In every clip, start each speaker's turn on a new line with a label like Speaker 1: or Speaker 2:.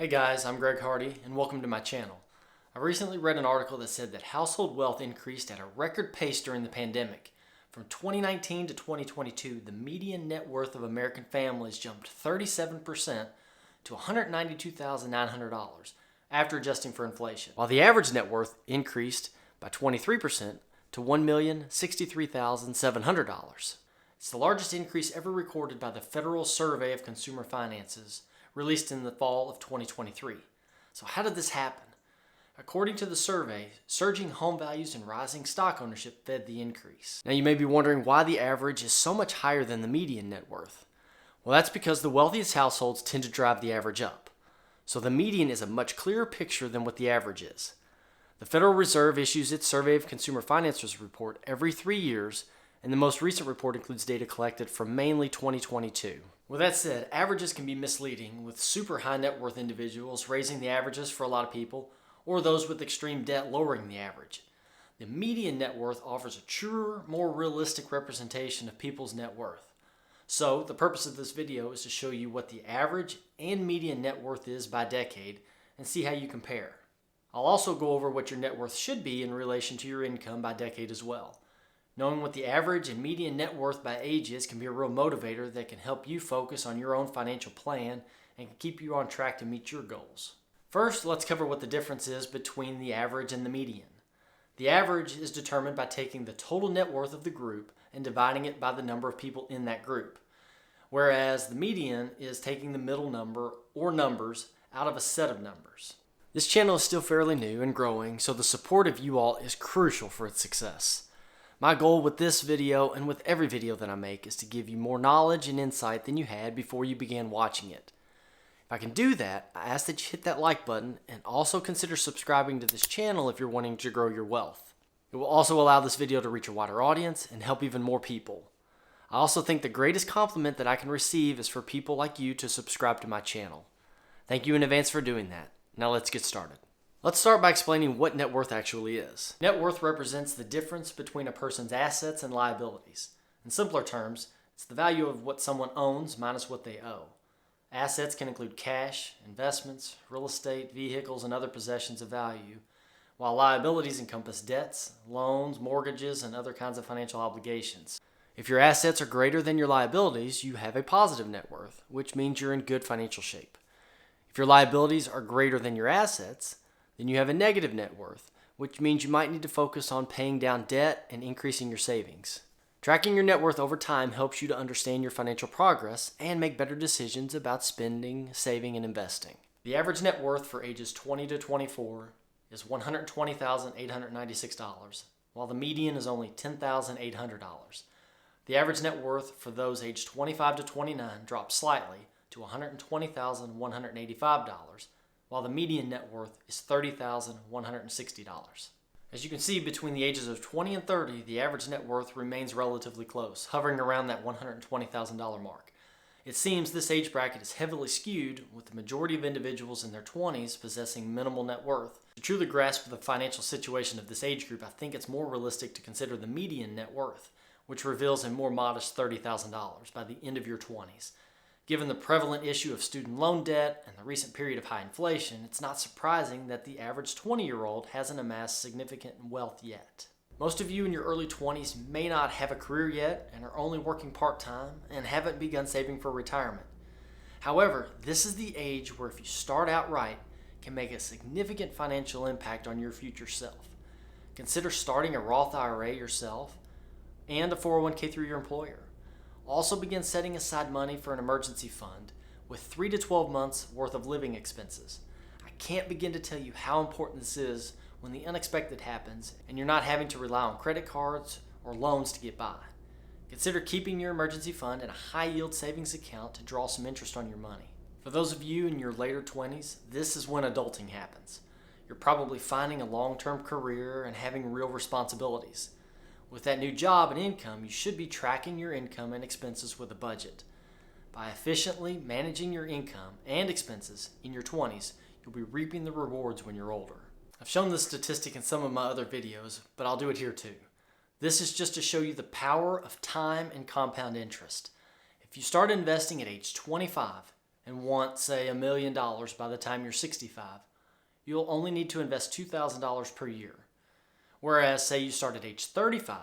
Speaker 1: Hey guys, I'm Greg Hardy and welcome to my channel. I recently read an article that said that household wealth increased at a record pace during the pandemic. From 2019 to 2022, the median net worth of American families jumped 37% to $192,900 after adjusting for inflation, while the average net worth increased by 23% to $1,063,700. It's the largest increase ever recorded by the Federal Survey of Consumer Finances, released in the fall of 2023. So how did this happen? According to the survey, surging home values and rising stock ownership fed the increase. Now you may be wondering why the average is so much higher than the median net worth. Well, that's because the wealthiest households tend to drive the average up. So the median is a much clearer picture than what the average is. The Federal Reserve issues its Survey of Consumer Finances report every 3 years, and the most recent report includes data collected from mainly 2022. With that said, averages can be misleading, with super high net worth individuals raising the averages for a lot of people, or those with extreme debt lowering the average. The median net worth offers a truer, more realistic representation of people's net worth. So, the purpose of this video is to show you what the average and median net worth is by decade and see how you compare. I'll also go over what your net worth should be in relation to your income by decade as well. Knowing what the average and median net worth by age is can be a real motivator that can help you focus on your own financial plan and can keep you on track to meet your goals. First, let's cover what the difference is between the average and the median. The average is determined by taking the total net worth of the group and dividing it by the number of people in that group, whereas the median is taking the middle number or numbers out of a set of numbers. This channel is still fairly new and growing, so the support of you all is crucial for its success. My goal with this video and with every video that I make is to give you more knowledge and insight than you had before you began watching it. If I can do that, I ask that you hit that like button and also consider subscribing to this channel if you're wanting to grow your wealth. It will also allow this video to reach a wider audience and help even more people. I also think the greatest compliment that I can receive is for people like you to subscribe to my channel. Thank you in advance for doing that. Now let's get started. Let's start by explaining what net worth actually is. Net worth represents the difference between a person's assets and liabilities. In simpler terms, it's the value of what someone owns minus what they owe. Assets can include cash, investments, real estate, vehicles, and other possessions of value, while liabilities encompass debts, loans, mortgages, and other kinds of financial obligations. If your assets are greater than your liabilities, you have a positive net worth, which means you're in good financial shape. If your liabilities are greater than your assets, then you have a negative net worth, which means you might need to focus on paying down debt and increasing your savings. Tracking your net worth over time helps you to understand your financial progress and make better decisions about spending, saving, and investing. The average net worth for ages 20 to 24 is $120,896, while the median is only $10,800. The average net worth for those aged 25 to 29 drops slightly to $120,185, while the median net worth is $30,160. As you can see, between the ages of 20 and 30, the average net worth remains relatively close, hovering around that $120,000 mark. It seems this age bracket is heavily skewed, with the majority of individuals in their 20s possessing minimal net worth. To truly grasp the financial situation of this age group, I think it's more realistic to consider the median net worth, which reveals a more modest $30,000 by the end of your 20s. Given the prevalent issue of student loan debt and the recent period of high inflation, it's not surprising that the average 20-year-old hasn't amassed significant wealth yet. Most of you in your early 20s may not have a career yet and are only working part-time and haven't begun saving for retirement. However, this is the age where if you start out right, can make a significant financial impact on your future self. Consider starting a Roth IRA yourself and a 401k through your employer. Also begin setting aside money for an emergency fund with 3 to 12 months worth of living expenses. I can't begin to tell you how important this is when the unexpected happens and you're not having to rely on credit cards or loans to get by. Consider keeping your emergency fund in a high-yield savings account to draw some interest on your money. For those of you in your later 20s, this is when adulting happens. You're probably finding a long-term career and having real responsibilities. With that new job and income, you should be tracking your income and expenses with a budget. By efficiently managing your income and expenses in your 20s, you'll be reaping the rewards when you're older. I've shown this statistic in some of my other videos, but I'll do it here too. This is just to show you the power of time and compound interest. If you start investing at age 25 and want, say, $1 million by the time you're 65, you'll only need to invest $2,000 per year. Whereas, say you start at age 35,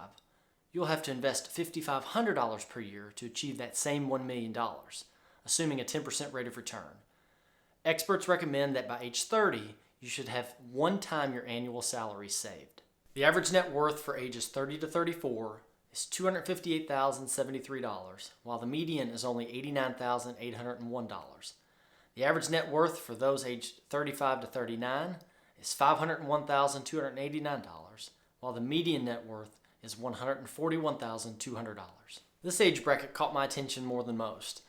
Speaker 1: you'll have to invest $5,500 per year to achieve that same $1 million, assuming a 10% rate of return. Experts recommend that by age 30, you should have 1 time your annual salary saved. The average net worth for ages 30 to 34 is $258,073, while the median is only $89,801. The average net worth for those aged 35 to 39 is $501,289, while the median net worth is $141,200. This age bracket caught my attention more than most.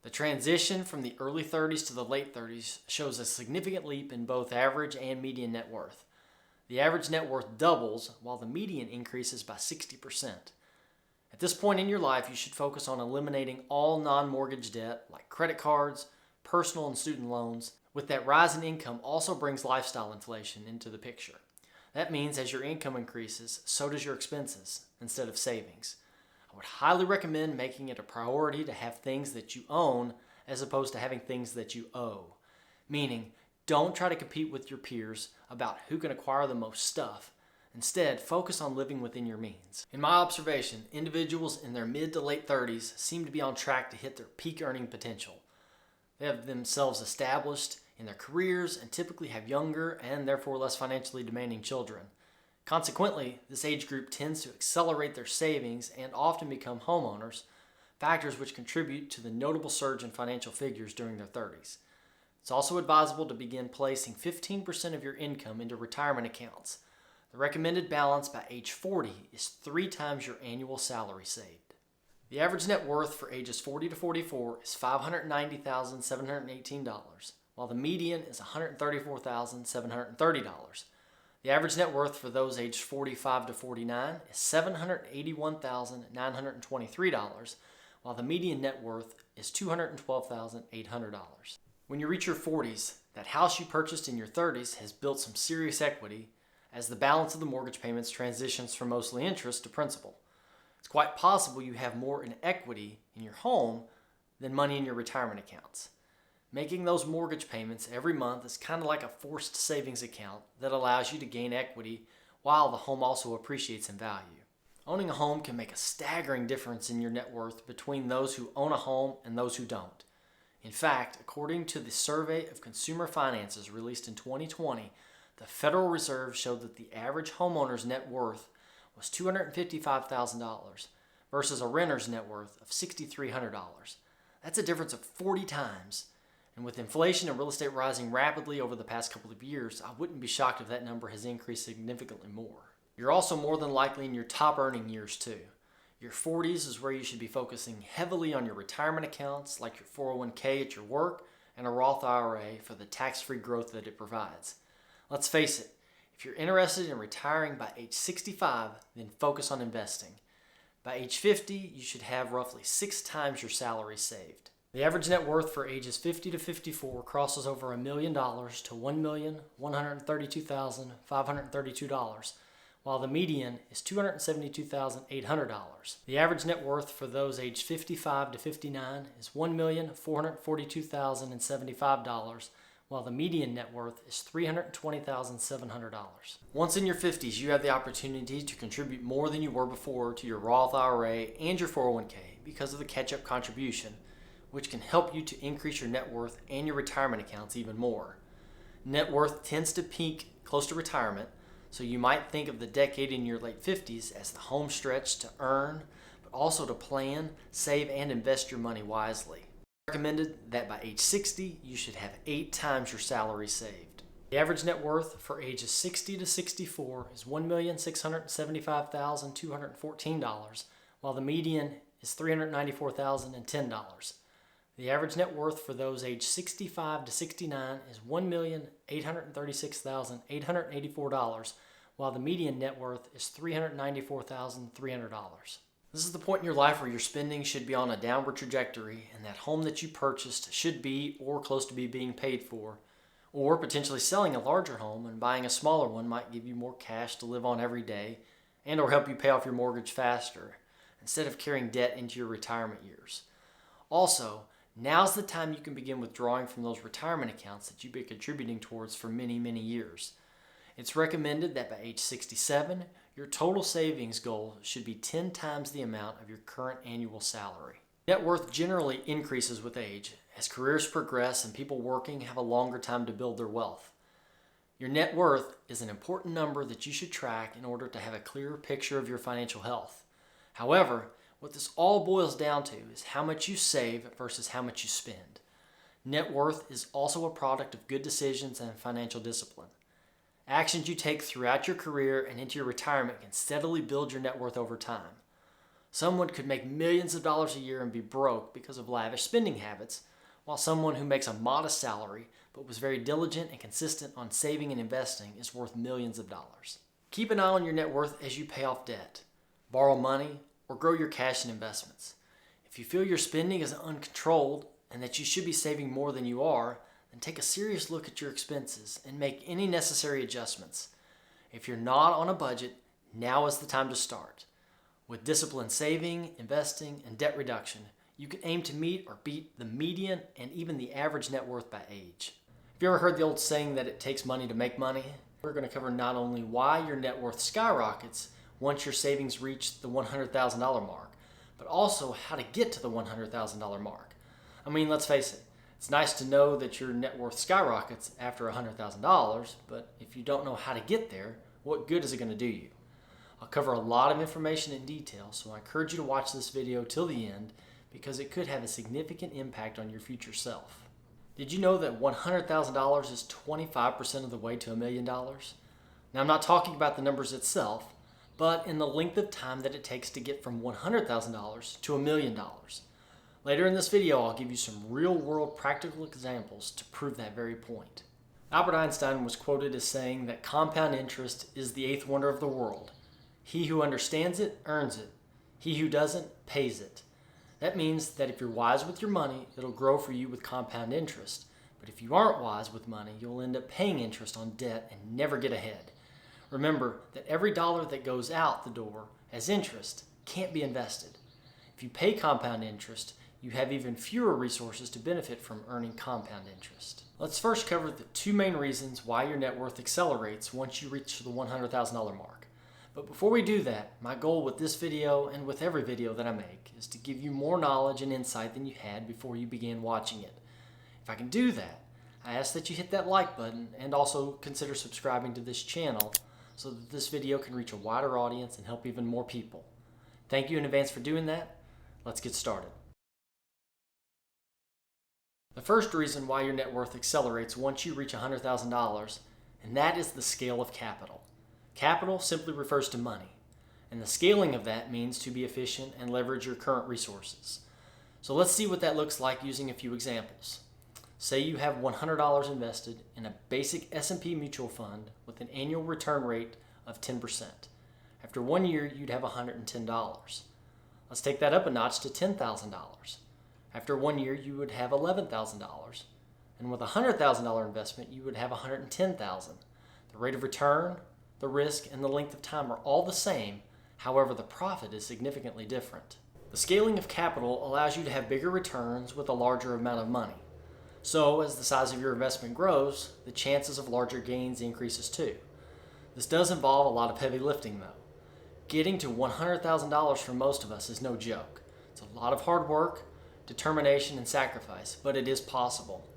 Speaker 1: The transition from the early 30s to the late 30s shows a significant leap in both average and median net worth. The average net worth doubles, while the median increases by 60%. At this point in your life, you should focus on eliminating all non-mortgage debt like credit cards, personal and student loans. With that rise in income also brings lifestyle inflation into the picture. That means as your income increases, so does your expenses instead of savings. I would highly recommend making it a priority to have things that you own as opposed to having things that you owe. Meaning, don't try to compete with your peers about who can acquire the most stuff. Instead, focus on living within your means. In my observation, individuals in their mid to late 30s seem to be on track to hit their peak earning potential. They have themselves established in their careers and typically have younger and therefore less financially demanding children. Consequently, this age group tends to accelerate their savings and often become homeowners, factors which contribute to the notable surge in financial figures during their 30s. It's also advisable to begin placing 15% of your income into retirement accounts. The recommended balance by age 40 is 3 times your annual salary saved. The average net worth for ages 40 to 44 is $590,718, while the median is $134,730. The average net worth for those aged 45 to 49 is $781,923, while the median net worth is $212,800. When you reach your 40s, that house you purchased in your 30s has built some serious equity as the balance of the mortgage payments transitions from mostly interest to principal. It's quite possible you have more in equity in your home than money in your retirement accounts. Making those mortgage payments every month is kind of like a forced savings account that allows you to gain equity while the home also appreciates in value. Owning a home can make a staggering difference in your net worth between those who own a home and those who don't. In fact, according to the Survey of Consumer Finances released in 2020, the Federal Reserve showed that the average homeowner's net worth was $255,000 versus a renter's net worth of $6,300. That's a difference of 40 times. And with inflation and real estate rising rapidly over the past couple of years, I wouldn't be shocked if that number has increased significantly more. You're also more than likely in your top earning years too. Your 40s is where you should be focusing heavily on your retirement accounts like your 401k at your work and a Roth IRA for the tax-free growth that it provides. Let's face it, if you're interested in retiring by age 65, then focus on investing. By age 50, you should have roughly 6 times your salary saved. The average net worth for ages 50 to 54 crosses over $1 million to $1,132,532, while the median is $272,800. The average net worth for those aged 55 to 59 is $1,442,075, while the median net worth is $320,700. Once in your 50s, you have the opportunity to contribute more than you were before to your Roth IRA and your 401k because of the catch-up contribution, which can help you to increase your net worth and your retirement accounts even more. Net worth tends to peak close to retirement, so you might think of the decade in your late 50s as the home stretch to earn, but also to plan, save, and invest your money wisely. It's recommended that by age 60, you should have 8 times your salary saved. The average net worth for ages 60 to 64 is $1,675,214, while the median is $394,010. The average net worth for those aged 65 to 69 is $1,836,884, while the median net worth is $394,300. This is the point in your life where your spending should be on a downward trajectory and that home that you purchased should be or close to be being paid for, or potentially selling a larger home and buying a smaller one might give you more cash to live on every day and or help you pay off your mortgage faster instead of carrying debt into your retirement years. Also, Now's the time you can begin withdrawing from those retirement accounts that you've been contributing towards for many, many years. It's recommended that by age 67, your total savings goal should be 10 times the amount of your current annual salary. Net worth generally increases with age as careers progress and people working have a longer time to build their wealth. Your net worth is an important number that you should track in order to have a clearer picture of your financial health. However, what this all boils down to is how much you save versus how much you spend. Net worth is also a product of good decisions and financial discipline. Actions you take throughout your career and into your retirement can steadily build your net worth over time. Someone could make millions of dollars a year and be broke because of lavish spending habits, while someone who makes a modest salary but was very diligent and consistent on saving and investing is worth millions of dollars. Keep an eye on your net worth as you pay off debt, borrow money, or grow your cash in investments. If you feel your spending is uncontrolled and that you should be saving more than you are, then take a serious look at your expenses and make any necessary adjustments. If you're not on a budget, now is the time to start. With disciplined saving, investing, and debt reduction, you can aim to meet or beat the median and even the average net worth by age. Have you ever heard the old saying that it takes money to make money? We're going to cover not only why your net worth skyrockets once your savings reach the $100,000 mark, but also how to get to the $100,000 mark. I mean, let's face it, it's nice to know that your net worth skyrockets after $100,000, but if you don't know how to get there, what good is it going to do you? I'll cover a lot of information in detail, so I encourage you to watch this video till the end because it could have a significant impact on your future self. Did you know that $100,000 is 25% of the way to $1 million? Now, I'm not talking about the numbers itself, but in the length of time that it takes to get from $100,000 to $1 million. Later in this video, I'll give you some real-world practical examples to prove that very point. Albert Einstein was quoted as saying that compound interest is the eighth wonder of the world. He who understands it earns it. He who doesn't pays it. That means that if you're wise with your money, it'll grow for you with compound interest. But if you aren't wise with money, you'll end up paying interest on debt and never get ahead. Remember that every dollar that goes out the door as interest can't be invested. If you pay compound interest, you have even fewer resources to benefit from earning compound interest. Let's first cover the two main reasons why your net worth accelerates once you reach the $100,000 mark. But before we do that, my goal with this video and with every video that I make is to give you more knowledge and insight than you had before you began watching it. If I can do that, I ask that you hit that like button and also consider subscribing to this channel so that this video can reach a wider audience and help even more people. Thank you in advance for doing that. Let's get started. The first reason why your net worth accelerates once you reach $100,000, and that is the scale of capital. Capital simply refers to money, and the scaling of that means to be efficient and leverage your current resources. So let's see what that looks like using a few examples. Say you have $100 invested in a basic S&P mutual fund with an annual return rate of 10%. After 1 year, you'd have $110. Let's take that up a notch to $10,000. After 1 year, you would have $11,000. And with a $100,000 investment, you would have $110,000. The rate of return, the risk, and the length of time are all the same. However, the profit is significantly different. The scaling of capital allows you to have bigger returns with a larger amount of money. So, as the size of your investment grows, the chances of larger gains increases too. This does involve a lot of heavy lifting though. Getting to $100,000 for most of us is no joke. It's a lot of hard work, determination, and sacrifice, but it is possible.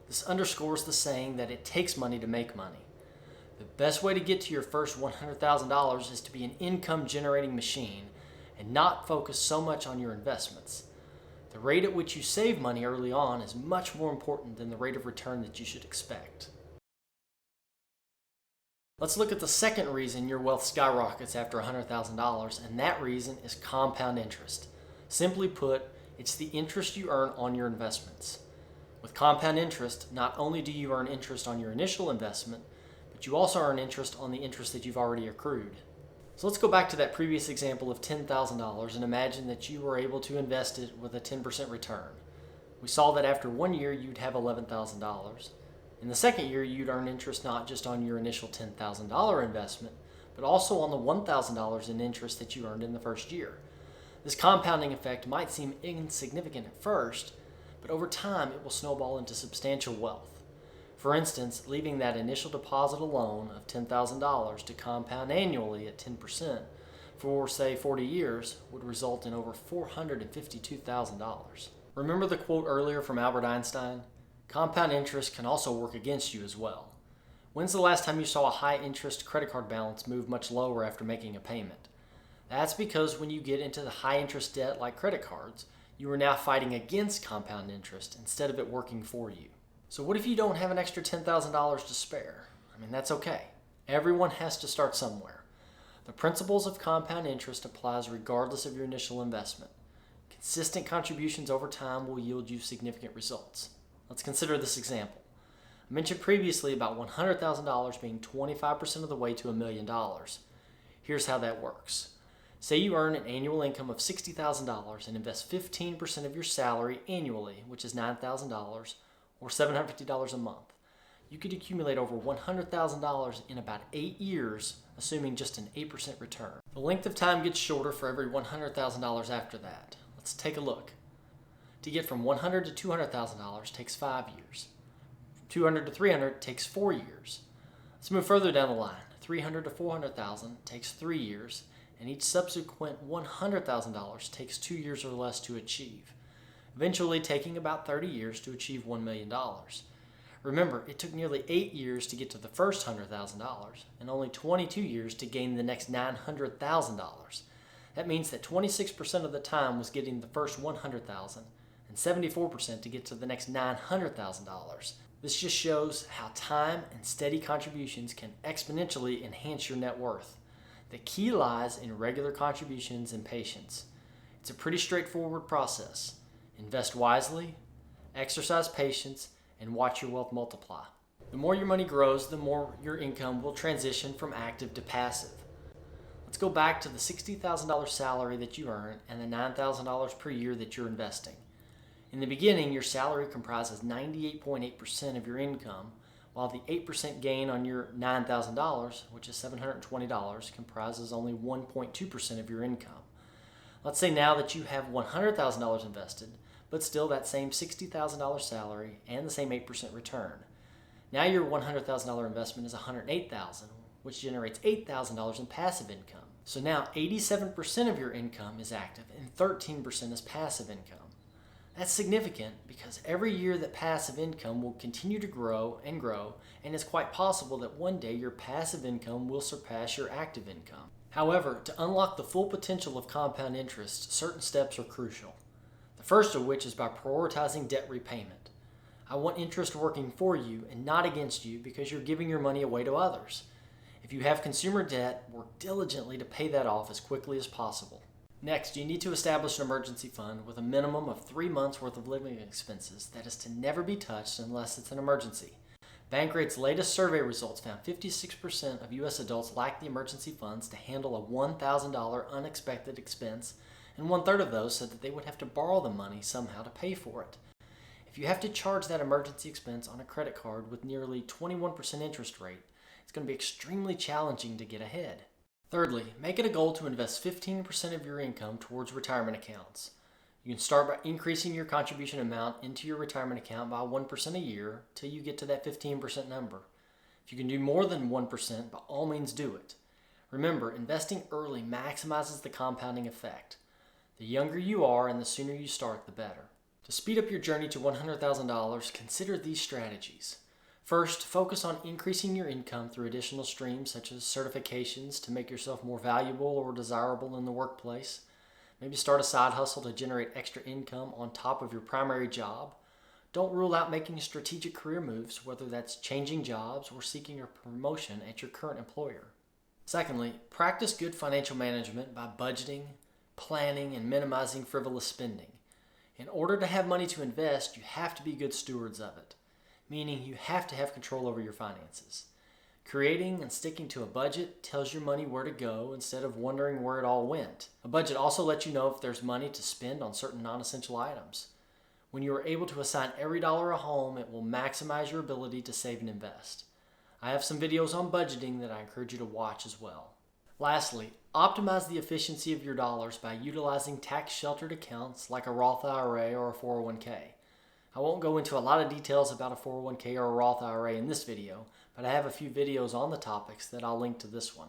Speaker 1: This underscores the saying that it takes money to make money. The best way to get to your first $100,000 is to be an income-generating machine and not focus so much on your investments. The rate at which you save money early on is much more important than the rate of return that you should expect. Let's look at the second reason your wealth skyrockets after $100,000, and that reason is compound interest. Simply put, it's the interest you earn on your investments. With compound interest, not only do you earn interest on your initial investment, but you also earn interest on the interest that you've already accrued. So let's go back to that previous example of $10,000 and imagine that you were able to invest it with a 10% return. We saw that after 1 year, you'd have $11,000. In the second year, you'd earn interest not just on your initial $10,000 investment, but also on the $1,000 in interest that you earned in the first year. This compounding effect might seem insignificant at first, but over time it will snowball into substantial wealth. For instance, leaving that initial deposit alone of $10,000 to compound annually at 10% for, say, 40 years would result in over $452,000. Remember the quote earlier from Albert Einstein? Compound interest can also work against you as well. When's the last time you saw a high-interest credit card balance move much lower after making a payment? That's because when you get into the high-interest debt like credit cards, you are now fighting against compound interest instead of it working for you. So what if you don't have an extra $10,000 to spare? I mean, that's okay. Everyone has to start somewhere. The principles of compound interest applies regardless of your initial investment. Consistent contributions over time will yield you significant results. Let's consider this example. I mentioned previously about $100,000 being 25% of the way to $1 million. Here's how that works. Say you earn an annual income of $60,000 and invest 15% of your salary annually, which is $9,000 or $750 a month. You could accumulate over $100,000 in about 8 years, assuming just an 8% return. The length of time gets shorter for every $100,000 after that. Let's take a look. To get from $100,000 to $200,000 takes 5 years. From $200,000 to $300,000 takes 4 years. Let's move further down the line. $300,000 to $400,000 takes 3 years, and each subsequent $100,000 takes 2 years or less to achieve, eventually taking about 30 years to achieve $1 million. Remember, it took nearly 8 years to get to the first $100,000 and only 22 years to gain the next $900,000. That means that 26% of the time was getting the first $100,000 and 74% to get to the next $900,000. This just shows how time and steady contributions can exponentially enhance your net worth. The key lies in regular contributions and patience. It's a pretty straightforward process. Invest wisely, exercise patience, and watch your wealth multiply. The more your money grows, the more your income will transition from active to passive. Let's go back to the $60,000 salary that you earn and the $9,000 per year that you're investing. In the beginning, your salary comprises 98.8% of your income, while the 8% gain on your $9,000, which is $720, comprises only 1.2% of your income. Let's say now that you have $100,000 invested, but still that same $60,000 salary and the same 8% return. Now your $100,000 investment is $108,000, which generates $8,000 in passive income. So now 87% of your income is active and 13% is passive income. That's significant because every year that passive income will continue to grow, and it's quite possible that one day your passive income will surpass your active income. However, to unlock the full potential of compound interest, certain steps are crucial. The first of which is by prioritizing debt repayment. I want interest working for you and not against you because you're giving your money away to others. If you have consumer debt, work diligently to pay that off as quickly as possible. Next, you need to establish an emergency fund with a minimum of 3 months worth of living expenses that is to never be touched unless it's an emergency. Bankrate's latest survey results found 56% of U.S. adults lack the emergency funds to handle a $1,000 unexpected expense, and 1/3 of those said that they would have to borrow the money somehow to pay for it. If you have to charge that emergency expense on a credit card with nearly 21% interest rate, it's going to be extremely challenging to get ahead. Thirdly, make it a goal to invest 15% of your income towards retirement accounts. You can start by increasing your contribution amount into your retirement account by 1% a year till you get to that 15% number. If you can do more than 1%, by all means do it. Remember, investing early maximizes the compounding effect. The younger you are and the sooner you start, the better. To speed up your journey to $100,000, consider these strategies. First, focus on increasing your income through additional streams such as certifications to make yourself more valuable or desirable in the workplace. Maybe start a side hustle to generate extra income on top of your primary job. Don't rule out making strategic career moves, whether that's changing jobs or seeking a promotion at your current employer. Secondly, practice good financial management by budgeting, planning, and minimizing frivolous spending. In order to have money to invest, you have to be good stewards of it, meaning you have to have control over your finances. Creating and sticking to a budget tells your money where to go instead of wondering where it all went. A budget also lets you know if there's money to spend on certain non-essential items. When you are able to assign every dollar a home, it will maximize your ability to save and invest. I have some videos on budgeting that I encourage you to watch as well. Lastly, optimize the efficiency of your dollars by utilizing tax-sheltered accounts like a Roth IRA or a 401k. I won't go into a lot of details about a 401k or a Roth IRA in this video, but I have a few videos on the topics that I'll link to this one.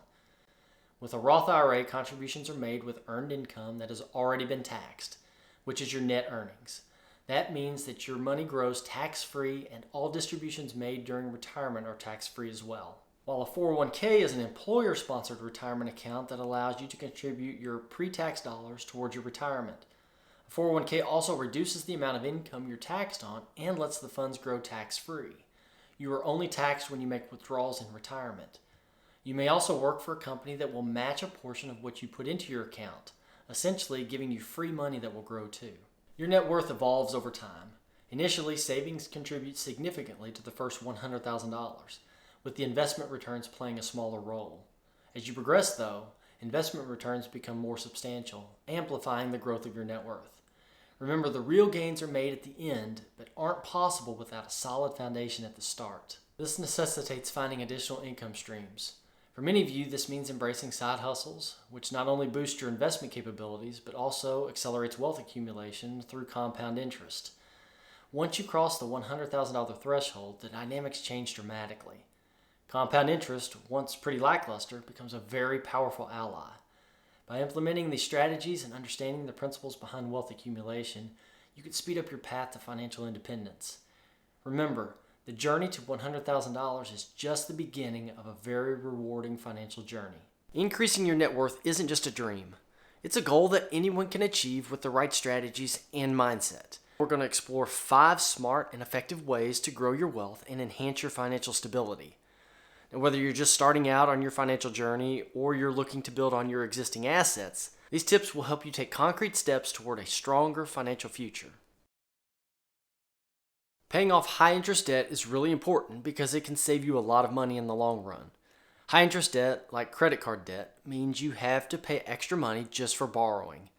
Speaker 1: With a Roth IRA, contributions are made with earned income that has already been taxed, which is your net earnings. That means that your money grows tax-free and all distributions made during retirement are tax-free as well. While a 401k is an employer-sponsored retirement account that allows you to contribute your pre-tax dollars towards your retirement. A 401k also reduces the amount of income you're taxed on and lets the funds grow tax-free. You are only taxed when you make withdrawals in retirement. You may also work for a company that will match a portion of what you put into your account, essentially giving you free money that will grow too. Your net worth evolves over time. Initially, savings contribute significantly to the first $100,000, with the investment returns playing a smaller role. As you progress, though, investment returns become more substantial, amplifying the growth of your net worth. Remember, the real gains are made at the end, but aren't possible without a solid foundation at the start. This necessitates finding additional income streams. For many of you, this means embracing side hustles, which not only boost your investment capabilities, but also accelerates wealth accumulation through compound interest. Once you cross the $100,000 threshold, the dynamics change dramatically. Compound interest, once pretty lackluster, becomes a very powerful ally. By implementing these strategies and understanding the principles behind wealth accumulation, you can speed up your path to financial independence. Remember, the journey to $100,000 is just the beginning of a very rewarding financial journey. Increasing your net worth isn't just a dream. It's a goal that anyone can achieve with the right strategies and mindset. We're going to explore 5 smart and effective ways to grow your wealth and enhance your financial stability. And whether you're just starting out on your financial journey or you're looking to build on your existing assets, these tips will help you take concrete steps toward a stronger financial future. Paying off high-interest debt is really important because it can save you a lot of money in the long run. High-interest debt, like credit card debt, means you have to pay extra money just for borrowing.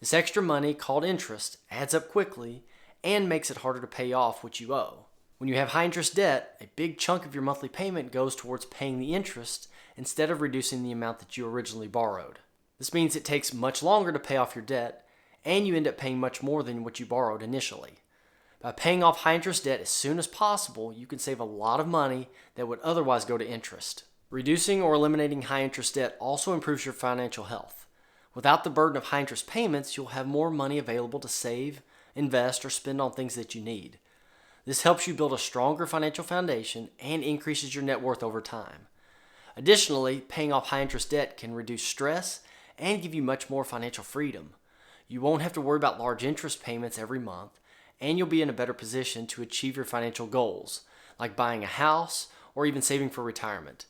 Speaker 1: This extra money, called interest, adds up quickly and makes it harder to pay off what you owe. When you have high-interest debt, a big chunk of your monthly payment goes towards paying the interest instead of reducing the amount that you originally borrowed. This means it takes much longer to pay off your debt, and you end up paying much more than what you borrowed initially. By paying off high-interest debt as soon as possible, you can save a lot of money that would otherwise go to interest. Reducing or eliminating high-interest debt also improves your financial health. Without the burden of high-interest payments, you'll have more money available to save, invest, or spend on things that you need. This helps you build a stronger financial foundation and increases your net worth over time. Additionally, paying off high-interest debt can reduce stress and give you much more financial freedom. You won't have to worry about large interest payments every month, and you'll be in a better position to achieve your financial goals, like buying a house or even saving for retirement.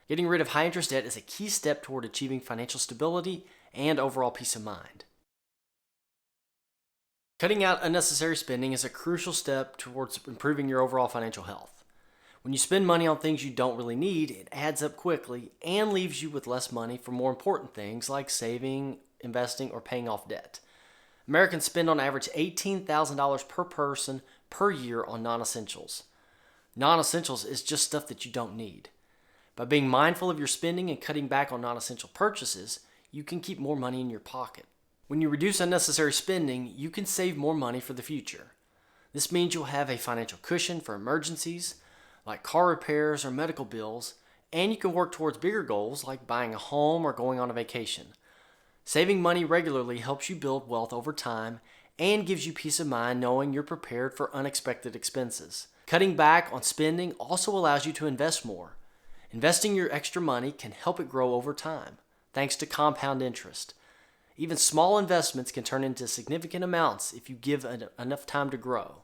Speaker 1: Getting rid of high-interest debt is a key step toward achieving financial stability and overall peace of mind. Cutting out unnecessary spending is a crucial step towards improving your overall financial health. When you spend money on things you don't really need, it adds up quickly and leaves you with less money for more important things like saving, investing, or paying off debt. Americans spend on average $18,000 per person per year on non-essentials. Non-essentials is just stuff that you don't need. By being mindful of your spending and cutting back on non-essential purchases, you can keep more money in your pocket. When you reduce unnecessary spending, you can save more money for the future. This means you'll have a financial cushion for emergencies, like car repairs or medical bills, and you can work towards bigger goals like buying a home or going on a vacation. Saving money regularly helps you build wealth over time and gives you peace of mind knowing you're prepared for unexpected expenses. Cutting back on spending also allows you to invest more. Investing your extra money can help it grow over time, thanks to compound interest. Even small investments can turn into significant amounts if you give enough time to grow.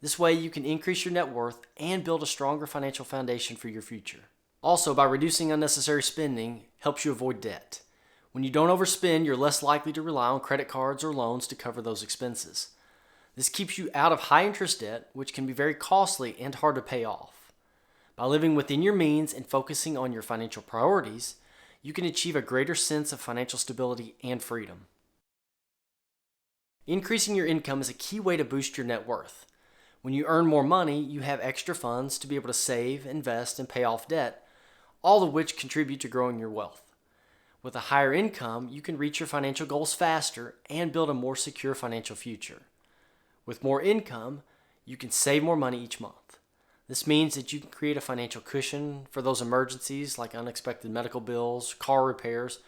Speaker 1: This way you can increase your net worth and build a stronger financial foundation for your future. Also, by reducing unnecessary spending helps you avoid debt. When you don't overspend, you're less likely to rely on credit cards or loans to cover those expenses. This keeps you out of high-interest debt, which can be very costly and hard to pay off. By living within your means and focusing on your financial priorities, you can achieve a greater sense of financial stability and freedom. Increasing your income is a key way to boost your net worth. When you earn more money, you have extra funds to be able to save, invest, and pay off debt, all of which contribute to growing your wealth. With a higher income, you can reach your financial goals faster and build a more secure financial future. With more income, you can save more money each month. This means that you can create a financial cushion for those emergencies like unexpected medical bills, car repairs,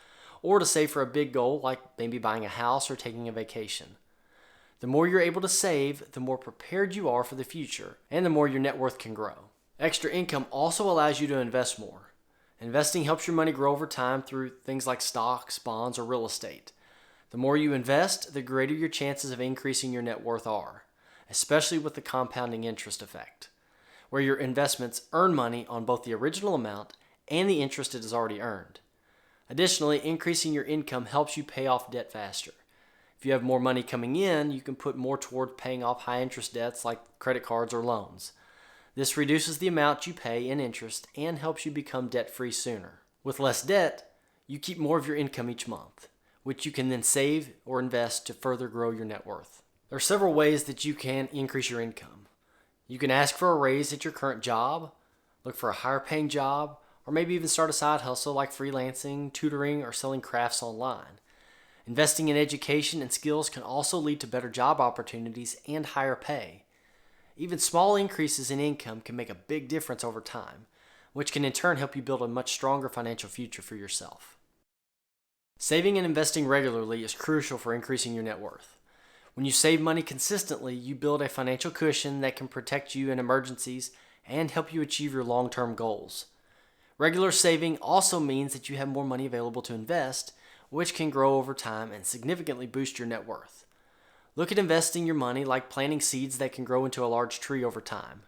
Speaker 1: or to save for a big goal like maybe buying a house or taking a vacation. The more you're able to save, the more prepared you are for the future, and the more your net worth can grow. Extra income also allows you to invest more. Investing helps your money grow over time through things like stocks, bonds, or real estate. The more you invest, the greater your chances of increasing your net worth are, especially with the compounding interest effect, where your investments earn money on both the original amount and the interest it has already earned. Additionally, increasing your income helps you pay off debt faster. If you have more money coming in, you can put more toward paying off high interest debts like credit cards or loans. This reduces the amount you pay in interest and helps you become debt-free sooner. With less debt, you keep more of your income each month, which you can then save or invest to further grow your net worth. There are several ways that you can increase your income. You can ask for a raise at your current job, look for a higher paying job, or maybe even start a side hustle like freelancing, tutoring, or selling crafts online. Investing in education and skills can also lead to better job opportunities and higher pay. Even small increases in income can make a big difference over time, which can in turn help you build a much stronger financial future for yourself. Saving and investing regularly is crucial for increasing your net worth. When you save money consistently, you build a financial cushion that can protect you in emergencies and help you achieve your long-term goals. Regular saving also means that you have more money available to invest, which can grow over time and significantly boost your net worth. Look at investing your money like planting seeds that can grow into a large tree over time.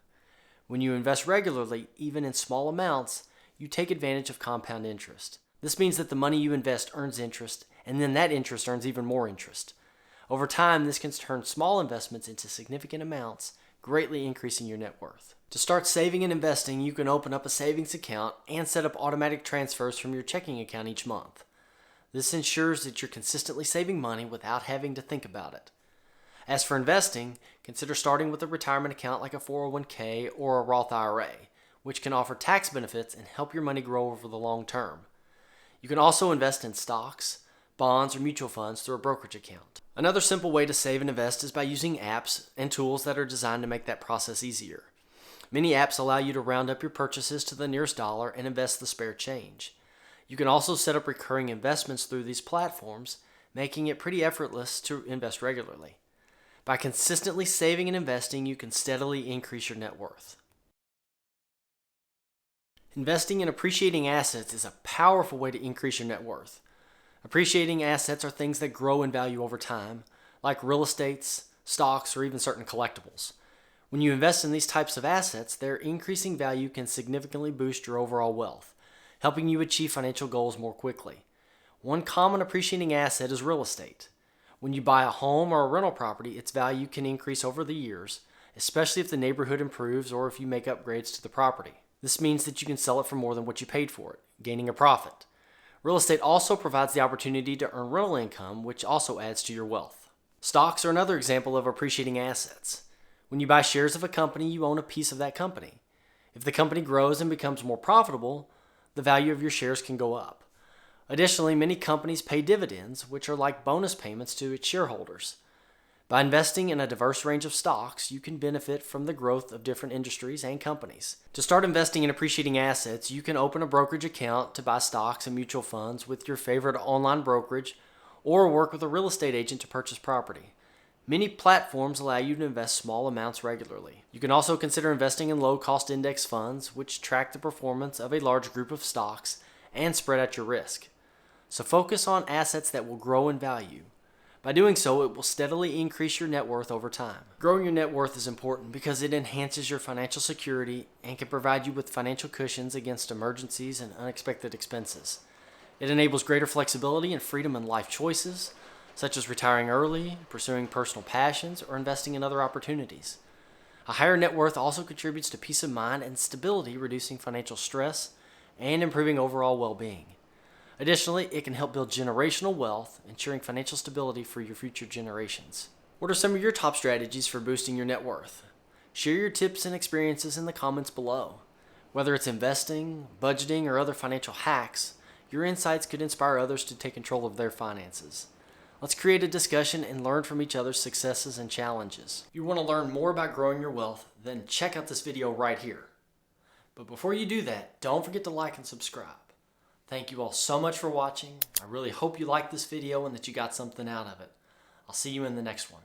Speaker 1: When you invest regularly, even in small amounts, you take advantage of compound interest. This means that the money you invest earns interest, and then that interest earns even more interest. Over time, this can turn small investments into significant amounts, greatly increasing your net worth. To start saving and investing, you can open up a savings account and set up automatic transfers from your checking account each month. This ensures that you're consistently saving money without having to think about it. As for investing, consider starting with a retirement account like a 401k or a Roth IRA, which can offer tax benefits and help your money grow over the long term. You can also invest in stocks, bonds, or mutual funds through a brokerage account. Another simple way to save and invest is by using apps and tools that are designed to make that process easier. Many apps allow you to round up your purchases to the nearest dollar and invest the spare change. You can also set up recurring investments through these platforms, making it pretty effortless to invest regularly. By consistently saving and investing, you can steadily increase your net worth. Investing in appreciating assets is a powerful way to increase your net worth. Appreciating assets are things that grow in value over time, like real estates, stocks, or even certain collectibles. When you invest in these types of assets, their increasing value can significantly boost your overall wealth, helping you achieve financial goals more quickly. One common appreciating asset is real estate. When you buy a home or a rental property, its value can increase over the years, especially if the neighborhood improves or if you make upgrades to the property. This means that you can sell it for more than what you paid for it, gaining a profit. Real estate also provides the opportunity to earn rental income, which also adds to your wealth. Stocks are another example of appreciating assets. When you buy shares of a company, you own a piece of that company. If the company grows and becomes more profitable, the value of your shares can go up. Additionally, many companies pay dividends, which are like bonus payments to its shareholders. By investing in a diverse range of stocks, you can benefit from the growth of different industries and companies. To start investing in appreciating assets, you can open a brokerage account to buy stocks and mutual funds with your favorite online brokerage, or work with a real estate agent to purchase property. Many platforms allow you to invest small amounts regularly. You can also consider investing in low-cost index funds, which track the performance of a large group of stocks and spread out your risk. So focus on assets that will grow in value. By doing so, it will steadily increase your net worth over time. Growing your net worth is important because it enhances your financial security and can provide you with financial cushions against emergencies and unexpected expenses. It enables greater flexibility and freedom in life choices, such as retiring early, pursuing personal passions, or investing in other opportunities. A higher net worth also contributes to peace of mind and stability, reducing financial stress and improving overall well-being. Additionally, it can help build generational wealth, ensuring financial stability for your future generations. What are some of your top strategies for boosting your net worth? Share your tips and experiences in the comments below. Whether it's investing, budgeting, or other financial hacks, your insights could inspire others to take control of their finances. Let's create a discussion and learn from each other's successes and challenges. If you want to learn more about growing your wealth, then check out this video right here. But before you do that, don't forget to like and subscribe. Thank you all so much for watching. I really hope you liked this video and that you got something out of it. I'll see you in the next one.